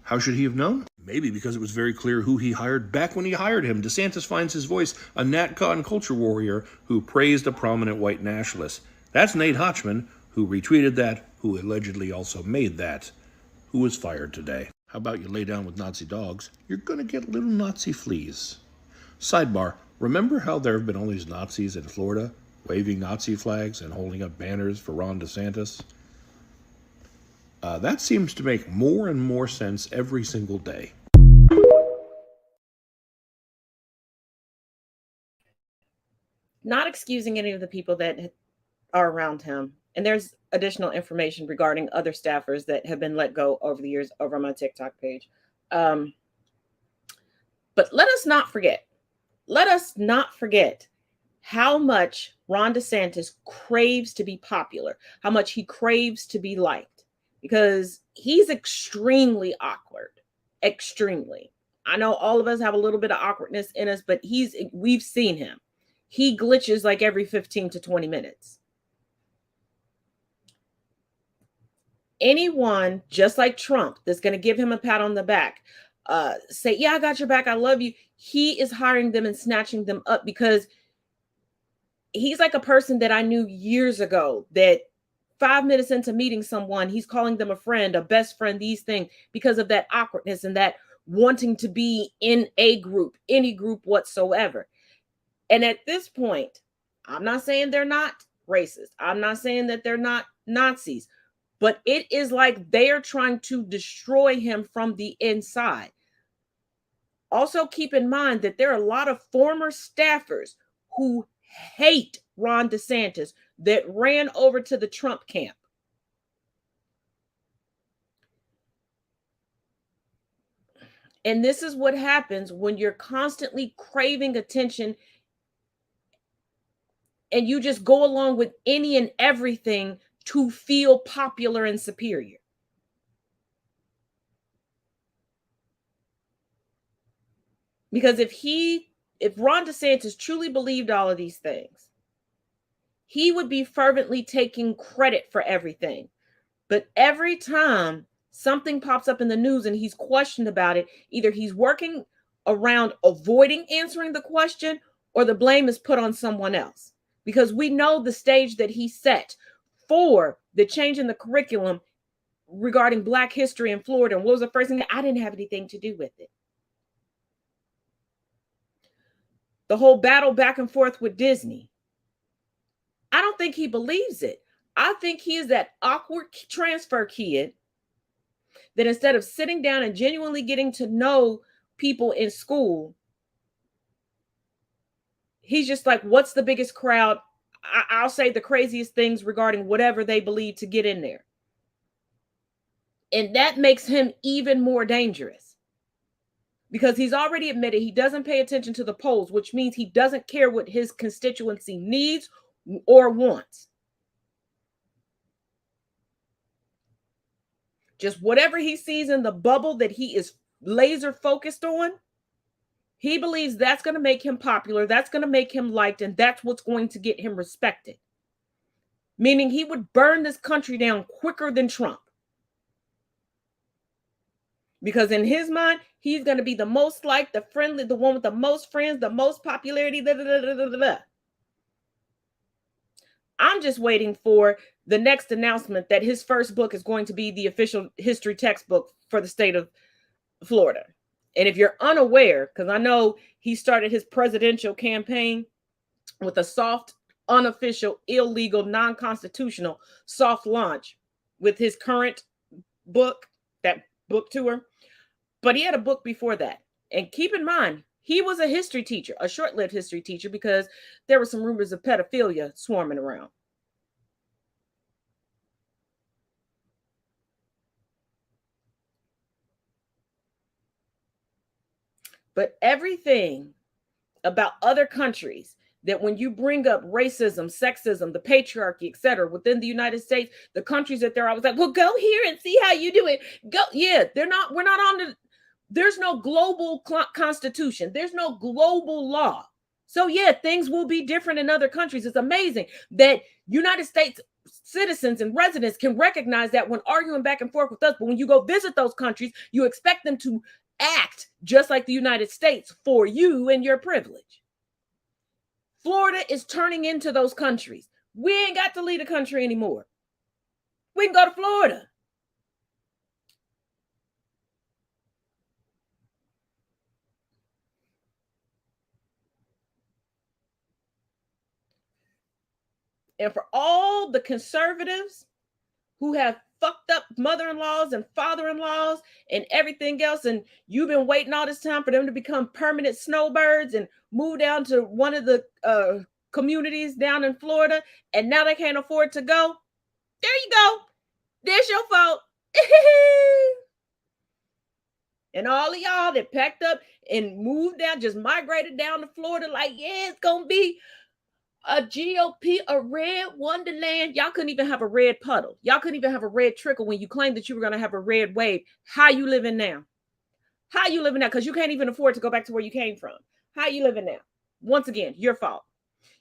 How should he have known? Maybe because it was very clear who he hired back when he hired him. DeSantis finds his voice, a Nat Cotton culture warrior who praised a prominent white nationalist. That's Nate Hotchman, who retweeted that, who allegedly also made that, who was fired today. How about you lay down with Nazi dogs? You're going to get little Nazi fleas. Sidebar, remember how there have been all these Nazis in Florida waving Nazi flags and holding up banners for Ron DeSantis? That seems to make more and more sense every single day. Not excusing any of the people that are around him. And there's additional information regarding other staffers that have been let go over the years over on my TikTok page. But let us not forget how much Ron DeSantis craves to be popular, how much he craves to be liked, because he's extremely awkward, extremely. I know all of us have a little bit of awkwardness in us, but we've seen him. He glitches like every 15 to 20 minutes. Anyone, just like Trump, that's going to give him a pat on the back, say, yeah, I got your back, I love you. He is hiring them and snatching them up because he's like a person that I knew years ago that 5 minutes into meeting someone, he's calling them a friend, a best friend, these things, because of that awkwardness and that wanting to be in a group, any group whatsoever. And at this point, I'm not saying they're not racist. I'm not saying that they're not Nazis, but it is like they are trying to destroy him from the inside. Also, keep in mind that there are a lot of former staffers who hate Ron DeSantis that ran over to the Trump camp. And this is what happens when you're constantly craving attention and you just go along with any and everything to feel popular and superior. Because if Ron DeSantis truly believed all of these things, he would be fervently taking credit for everything. But every time something pops up in the news and he's questioned about it, either he's working around avoiding answering the question or the blame is put on someone else. Because we know the stage that he set for the change in the curriculum regarding Black history in Florida. And what was the first thing? I didn't have anything to do with it. The whole battle back and forth with Disney. I don't think he believes it. I think he is that awkward transfer kid that instead of sitting down and genuinely getting to know people in school, he's just like, what's the biggest crowd? I'll say the craziest things regarding whatever they believe to get in there. And that makes him even more dangerous because he's already admitted he doesn't pay attention to the polls, which means he doesn't care what his constituency needs or wants. Just whatever he sees in the bubble that he is laser focused on, he believes that's going to make him popular, that's going to make him liked, and that's what's going to get him respected. Meaning he would burn this country down quicker than Trump. Because in his mind, he's going to be the most liked, the friendly, the one with the most friends, the most popularity. I'm just waiting for the next announcement that his first book is going to be the official history textbook for the state of Florida. And if you're unaware, because I know he started his presidential campaign with a soft, unofficial, illegal, non-constitutional soft launch with his current book, that book tour. But he had a book before that. And keep in mind, he was a history teacher, a short-lived history teacher, because there were some rumors of pedophilia swarming around. But everything about other countries that when you bring up racism, sexism, the patriarchy, etc., within the United States, the countries that they're always like, well, go here and see how you do it. Go, yeah, we're not on the, there's no global constitution. There's no global law. So yeah, things will be different in other countries. It's amazing that United States citizens and residents can recognize that when arguing back and forth with us. But when you go visit those countries, you expect them to act just like the United States for you and your privilege. Florida is turning into those countries. We ain't got to leave the country anymore. We can go to Florida. And for all the conservatives who have fucked up mother-in-laws and father-in-laws and everything else, and you've been waiting all this time for them to become permanent snowbirds and move down to one of the communities down in Florida, and now they can't afford to go. There you go. There's your fault. And all of y'all that packed up and moved down, just migrated down to Florida like, yeah, it's going to be a GOP, a red wonderland. Y'all couldn't even have a red puddle. Y'all couldn't even have a red trickle when you claimed that you were going to have a red wave. How you living now? How you living now? Because you can't even afford to go back to where you came from. How you living now? Once again, your fault.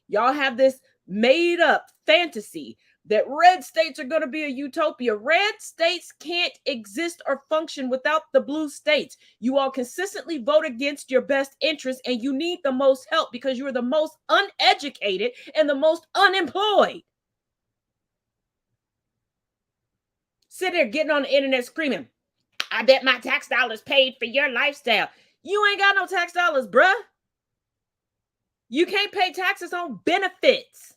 Y'all have this made up fantasy that red states are going to be a utopia. Red states can't exist or function without the blue states. You all consistently vote against your best interests, and you need the most help because you are the most uneducated and the most unemployed. Sit there getting on the internet screaming, I bet my tax dollars paid for your lifestyle. You ain't got no tax dollars, bruh. You can't pay taxes on benefits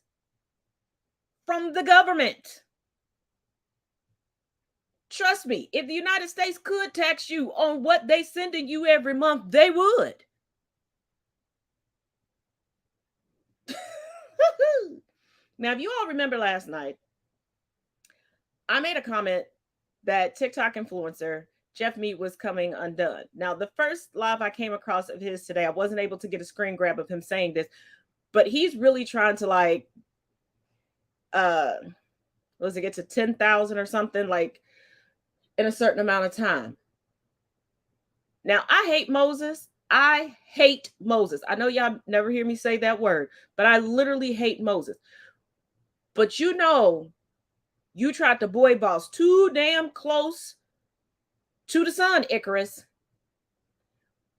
from the government. Trust me, if the United States could tax you on what they sending you every month, they would. Now, if you all remember last night, I made a comment that TikTok influencer Jeff Mead was coming undone. Now, the first live I came across of his today, I wasn't able to get a screen grab of him saying this, but he's really trying to like, was it get to 10,000 or something like in a certain amount of time. Now, I hate Moses. I hate Moses. I know y'all never hear me say that word, but I literally hate Moses. But you know, you tried to boy boss too damn close to the sun, Icarus.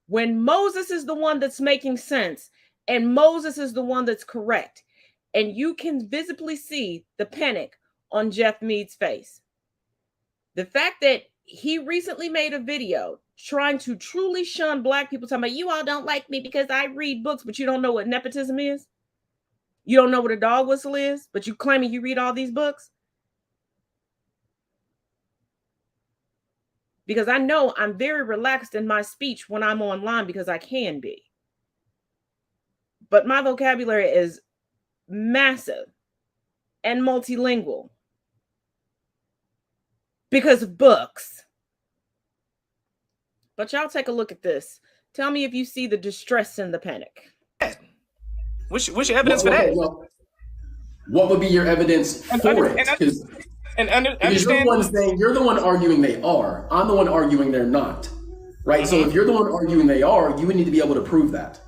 When Moses is the one that's making sense and Moses is the one that's correct, and you can visibly see the panic on Jeff Mead's face. The fact that he recently made a video trying to truly shun Black people, talking about you all don't like me because I read books, but you don't know what nepotism is. You don't know what a dog whistle is, but you claiming you read all these books. Because I know I'm very relaxed in my speech when I'm online because I can be. But my vocabulary is massive and multilingual because of books. But y'all take a look at this. Tell me if you see the distress and the panic. What's your evidence for that? What would be your evidence for it? Because you're the one arguing they are. I'm the one arguing they're not. Right? So if you're the one arguing they are, you would need to be able to prove that.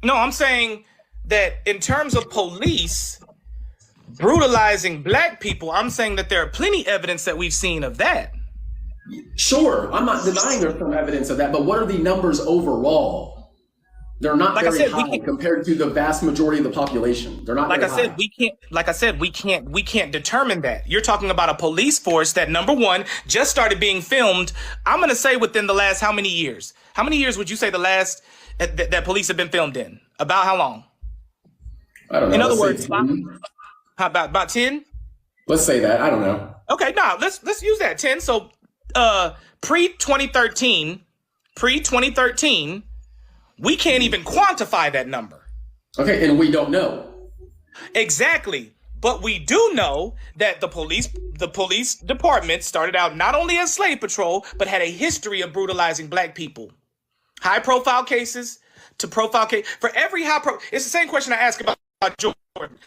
No, I'm saying that in terms of police brutalizing Black people, I'm saying that there are plenty evidence that we've seen of that. Sure, I'm not denying there's some evidence of that, but what are the numbers overall? They're not very high compared to the vast majority of the population. They're not. Like I said, we can't determine that. You're talking about a police force that, number one, just started being filmed. I'm going to say within the last how many years? How many years would you say the last that police have been filmed in? About how long? I don't know. In other words, about 10? Let's say that. I don't know. Okay, now let's use that 10. So pre-2013, we can't even quantify that number. Okay, and we don't know. Exactly. But we do know that the police department started out not only as slave patrol, but had a history of brutalizing Black people. High profile cases to profile case. For every it's the same question I ask about Jordan.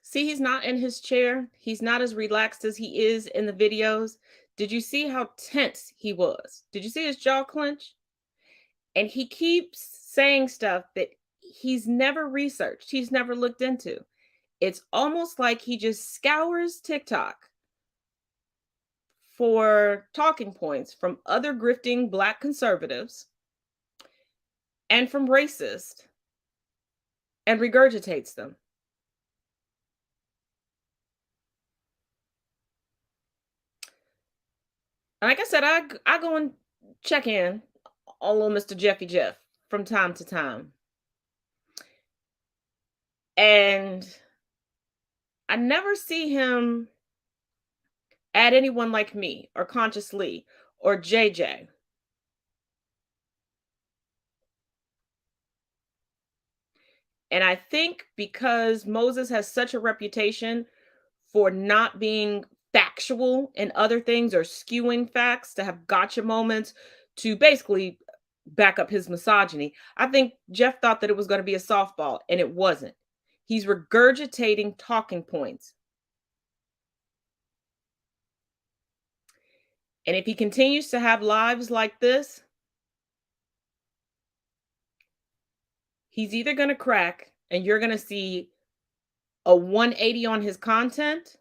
See, he's not in his chair. He's not as relaxed as he is in the videos. Did you see how tense he was? Did you see his jaw clench? And he keeps saying stuff that he's never researched. He's never looked into. It's almost like he just scours TikTok for talking points from other grifting Black conservatives and from racists and regurgitates them. Like I said, I go and check in on little Mr. Jeffy Jeff from time to time. And I never see him at anyone like me or Conscious Lee or JJ. And I think because Moses has such a reputation for not being factual in other things or skewing facts, to have gotcha moments, to basically back up his misogyny, I think Jeff thought that it was going to be a softball, and it wasn't. He's regurgitating talking points. And if he continues to have lives like this, he's either going to crack and you're going to see a 180 on his content,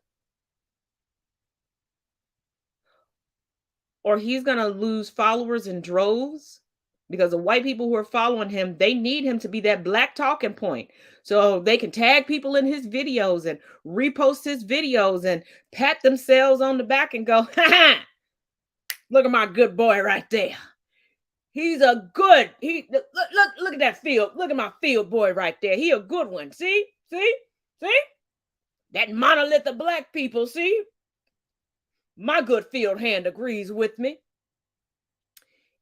or he's going to lose followers in droves because the white people who are following him, they need him to be that Black talking point. So they can tag people in his videos and repost his videos and pat themselves on the back and go, ha ha, look at my good boy right there. He's a good, look at that field. Look at my field boy right there. He a good one. See? That monolith of Black people, see? My good field hand agrees with me.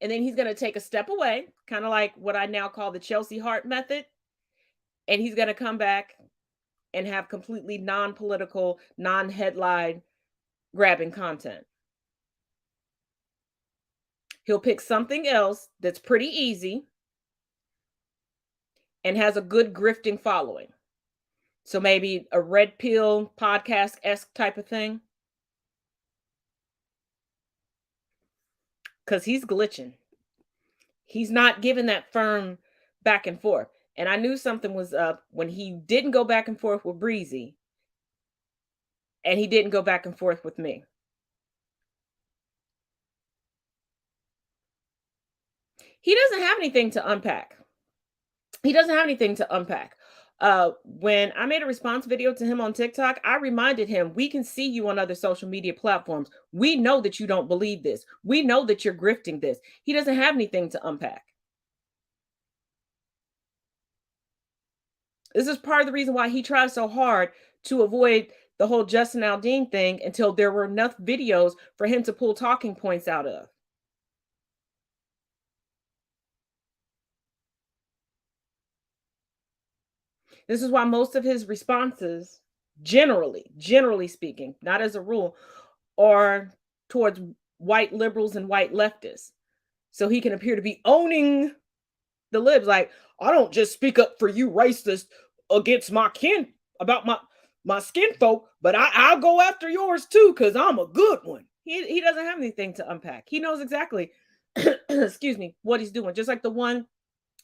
And then he's going to take a step away, kind of like what I now call the Chelsea Hart method. And he's going to come back and have completely non-political, non-headline grabbing content. He'll pick something else that's pretty easy and has a good grifting following. So maybe a red pill podcast-esque type of thing. because he's glitching. He's not giving that firm back and forth. And I knew something was up when he didn't go back and forth with Breezy. And he didn't go back and forth with me. He doesn't have anything to unpack. He doesn't have anything to unpack. When I made a response video to him on TikTok, I reminded him, we can see you on other social media platforms. We know that you don't believe this. We know that you're grifting this. He doesn't have anything to unpack. This is part of the reason why he tries so hard to avoid the whole Justin Aldean thing until there were enough videos for him to pull talking points out of. This is why most of his responses, generally speaking, not as a rule, are towards white liberals and white leftists. So he can appear to be owning the libs. Like, I don't just speak up for you racist against my kin, about my skin folk, but I'll go after yours too, because I'm a good one. He doesn't have anything to unpack. He knows exactly, excuse me, what he's doing. Just like the one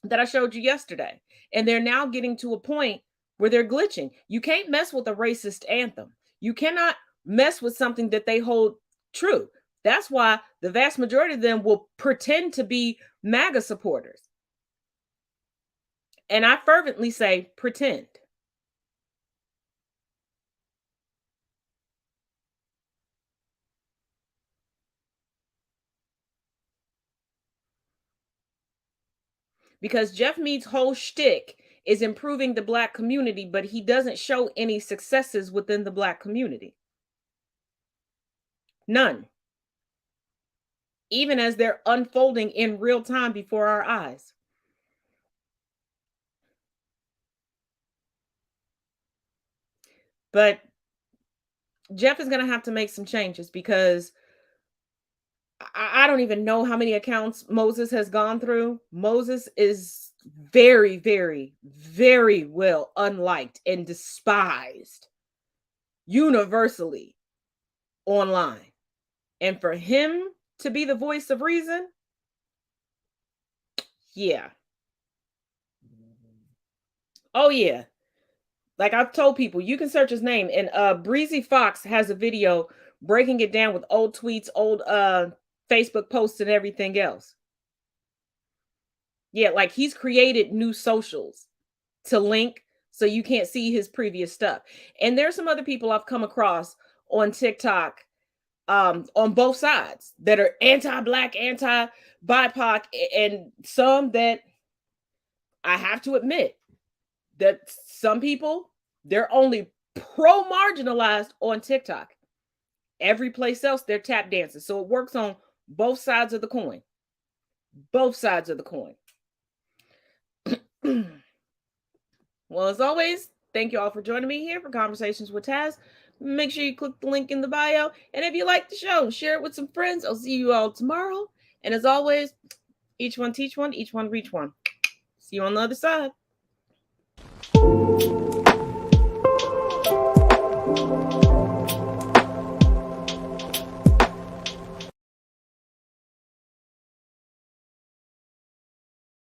that I showed you yesterday. And they're now getting to a point where they're glitching. You can't mess with a racist anthem. You cannot mess with something that they hold true. That's why the vast majority of them will pretend to be MAGA supporters. And I fervently say pretend. Because Jeff Mead's whole shtick is improving the Black community, but he doesn't show any successes within the Black community. None. Even as they're unfolding in real time before our eyes. But Jeff is going to have to make some changes, because I don't even know how many accounts Moses has gone through. Moses is very, very, very well unliked and despised universally online. And for him to be the voice of reason, yeah. Oh, yeah. Like I've told people, you can search his name, and Breezy Fox has a video breaking it down with old tweets, old Facebook posts, and everything else. Yeah, like he's created new socials to link so you can't see his previous stuff. And there's some other people I've come across on TikTok on both sides that are anti-Black, anti-BIPOC, and some that I have to admit that some people, they're only pro-marginalized on TikTok. Every place else, they're tap dancing. So it works on both sides of the coin. Both sides of the coin. Well, as always, thank you all for joining me here for Conversations with Taz. Make sure you click the link in the bio. And if you like the show, share it with some friends. I'll see you all tomorrow. And as always, each one teach one, each one reach one. See you on the other side.